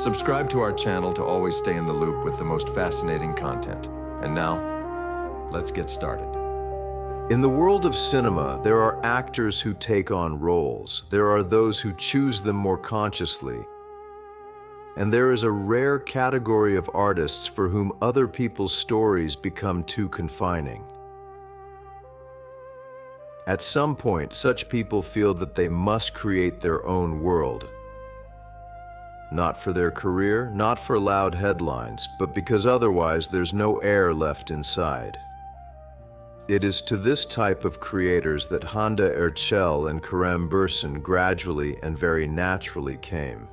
Subscribe to our channel to always stay in the loop with the most fascinating content. And now, let's get started. In the world of cinema, there are actors who take on roles. There are those who choose them more consciously. And there is a rare category of artists for whom other people's stories become too confining. At some point, such people feel that they must create their own world. Not for their career, not for loud headlines, but because otherwise there's no air left inside. It is to this type of creators that Hande Erçel and Kerem Bürsin gradually and very naturally came.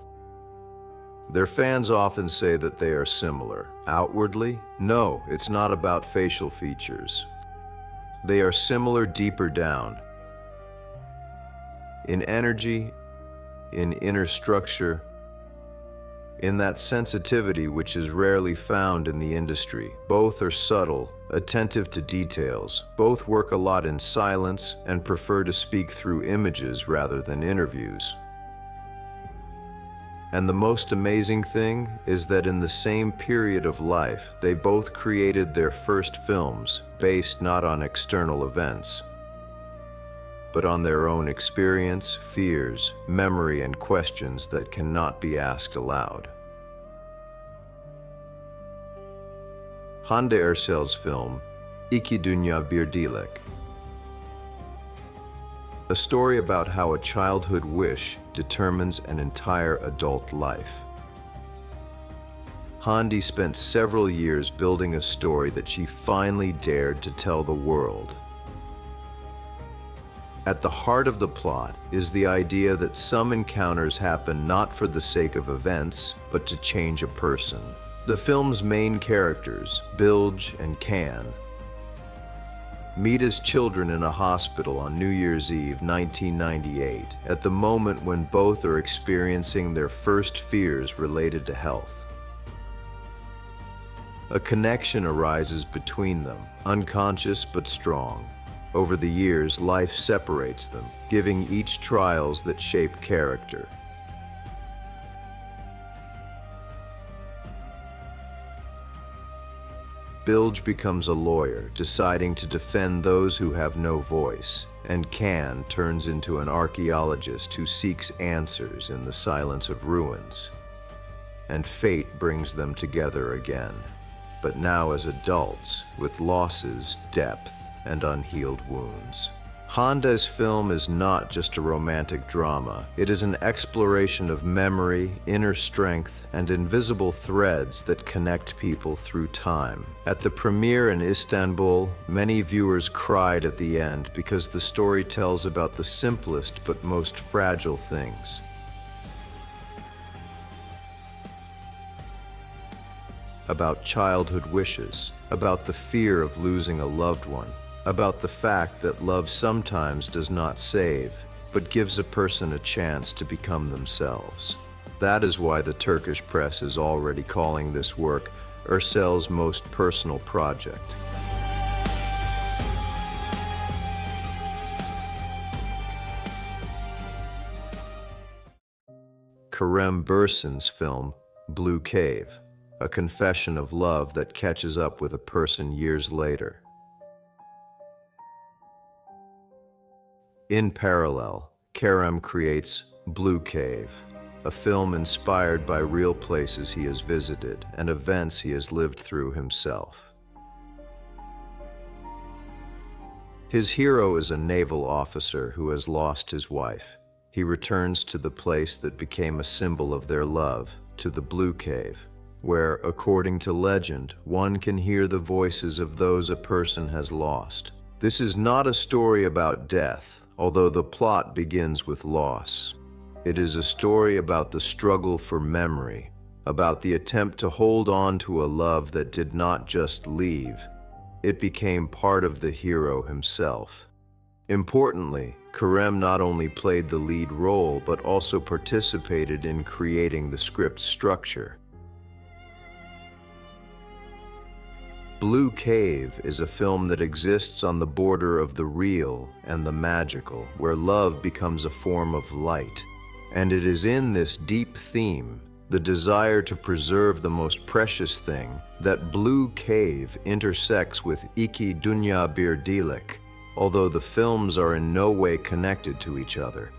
Their fans often say that they are similar. Outwardly, no, it's not about facial features. They are similar deeper down. In energy, in inner structure, in that sensitivity which is rarely found in the industry. Both are subtle, attentive to details. Both work a lot in silence and prefer to speak through images rather than interviews. And the most amazing thing is that in the same period of life, they both created their first films based not on external events, but on their own experience, fears, memory, and questions that cannot be asked aloud. Hande Erçel's film, İki Dünya Bir Dilek. A story about how a childhood wish determines an entire adult life. Hande spent several years building a story that she finally dared to tell the world. At the heart of the plot is the idea that some encounters happen not for the sake of events, but to change a person. The film's main characters, Bilge and Can, meet as children in a hospital on New Year's Eve 1998, at the moment when both are experiencing their first fears related to health. A connection arises between them, unconscious but strong. Over the years, life separates them, giving each trials that shape character. Bilge becomes a lawyer, deciding to defend those who have no voice, and Can turns into an archaeologist who seeks answers in the silence of ruins. And fate brings them together again, but now as adults, with losses, depth, and unhealed wounds. Hande's film is not just a romantic drama. It is an exploration of memory, inner strength, and invisible threads that connect people through time. At the premiere in Istanbul, many viewers cried at the end because the story tells about the simplest but most fragile things. About childhood wishes, about the fear of losing a loved one, about the fact that love sometimes does not save, but gives a person a chance to become themselves. That is why the Turkish press is already calling this work Ercel's most personal project. Kerem Bürsin's film, Blue Cave, a confession of love that catches up with a person years later. In parallel, Kerem creates Blue Cave, a film inspired by real places he has visited and events he has lived through himself. His hero is a naval officer who has lost his wife. He returns to the place that became a symbol of their love, to the Blue Cave, where, according to legend, one can hear the voices of those a person has lost. This is not a story about death, although the plot begins with loss. It is a story about the struggle for memory, about the attempt to hold on to a love that did not just leave, it became part of the hero himself. Importantly, Kerem not only played the lead role, but also participated in creating the script's structure. Blue Cave is a film that exists on the border of the real and the magical, where love becomes a form of light. And it is in this deep theme the desire to preserve the most precious thing, that blue cave intersects with İki Dünya Bir Dilek, although the films are in no way connected to each other.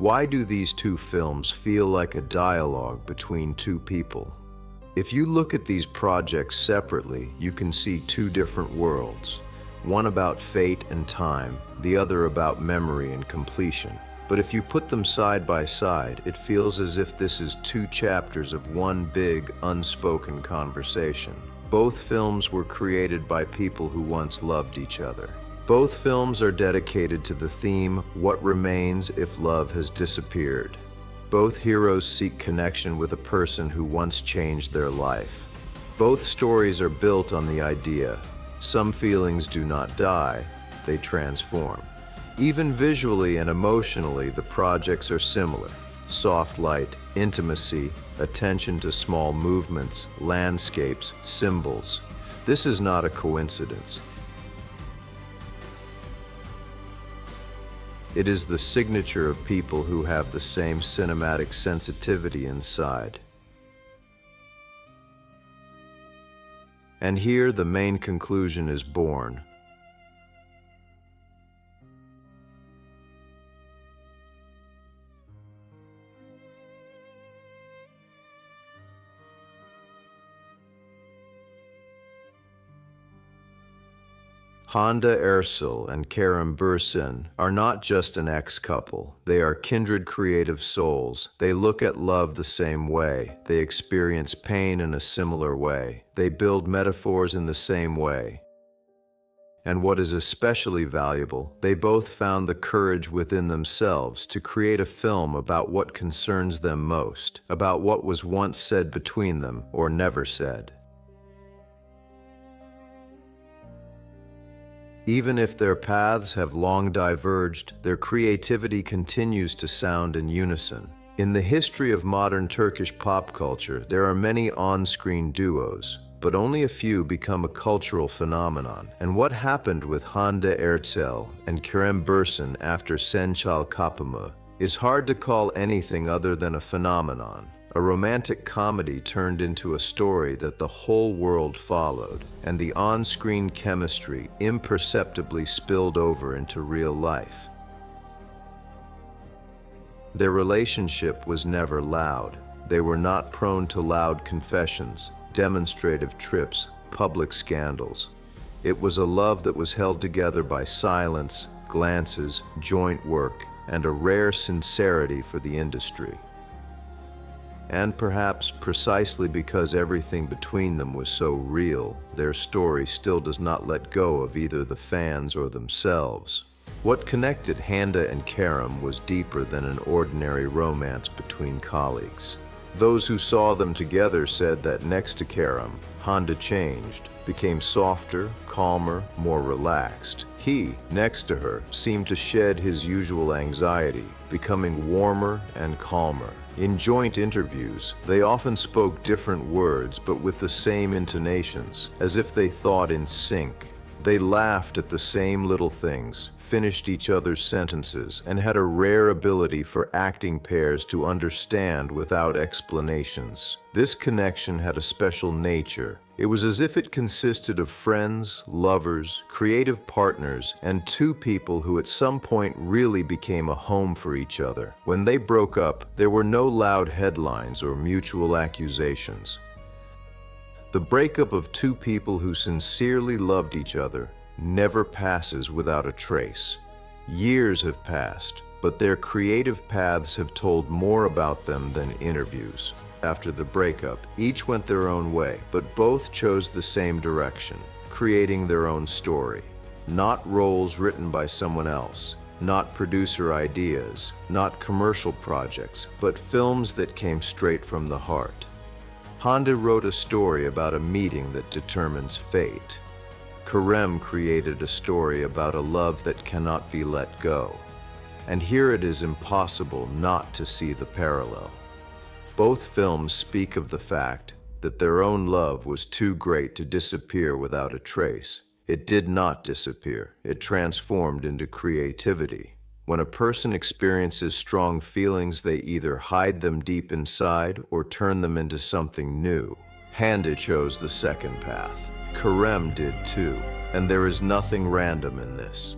Why do these two films feel like a dialogue between two people? If you look at these projects separately, you can see two different worlds. One about fate and time, the other about memory and completion. But if you put them side by side, it feels as if this is two chapters of one big, unspoken conversation. Both films were created by people who once loved each other. Both films are dedicated to the theme, what remains if love has disappeared. Both heroes seek connection with a person who once changed their life. Both stories are built on the idea, some feelings do not die, they transform. Even visually and emotionally, the projects are similar. Soft light, intimacy, attention to small movements, landscapes, symbols. This is not a coincidence. It is the signature of people who have the same cinematic sensitivity inside. And here the main conclusion is born. Hande Erçel and Kerem Bürsin are not just an ex-couple. They are kindred creative souls. They look at love the same way. They experience pain in a similar way. They build metaphors in the same way. And what is especially valuable, they both found the courage within themselves to create a film about what concerns them most, about what was once said between them or never said. Even if their paths have long diverged, their creativity continues to sound in unison. In the history of modern Turkish pop culture, there are many on-screen duos, but only a few become a cultural phenomenon. And what happened with Hande Erçel and Kerem Bürsin after Sen Çal Kapımı is hard to call anything other than a phenomenon. A romantic comedy turned into a story that the whole world followed, and the on-screen chemistry imperceptibly spilled over into real life. Their relationship was never loud. They were not prone to loud confessions, demonstrative trips, public scandals. It was a love that was held together by silence, glances, joint work, and a rare sincerity for the industry. And perhaps precisely because everything between them was so real, their story still does not let go of either the fans or themselves. What connected Hande and Kerem was deeper than an ordinary romance between colleagues. Those who saw them together said that next to Kerem, Hande changed, became softer, calmer, more relaxed. He, next to her, seemed to shed his usual anxiety, becoming warmer and calmer. In joint interviews, they often spoke different words but with the same intonations, as if they thought in sync. They laughed at the same little things, finished each other's sentences, and had a rare ability for acting pairs to understand without explanations. This connection had a special nature. It was as if it consisted of friends, lovers, creative partners, and two people who at some point really became a home for each other. When they broke up, there were no loud headlines or mutual accusations. The breakup of two people who sincerely loved each other never passes without a trace. Years have passed, but their creative paths have told more about them than interviews. After the breakup, each went their own way, but both chose the same direction, creating their own story. Not roles written by someone else, not producer ideas, not commercial projects, but films that came straight from the heart. Hande wrote a story about a meeting that determines fate. Kerem created a story about a love that cannot be let go. And here it is impossible not to see the parallel. Both films speak of the fact that their own love was too great to disappear without a trace. It did not disappear. It transformed into creativity. When a person experiences strong feelings, they either hide them deep inside or turn them into something new. Hande chose the second path. Kerem did too. And there is nothing random in this.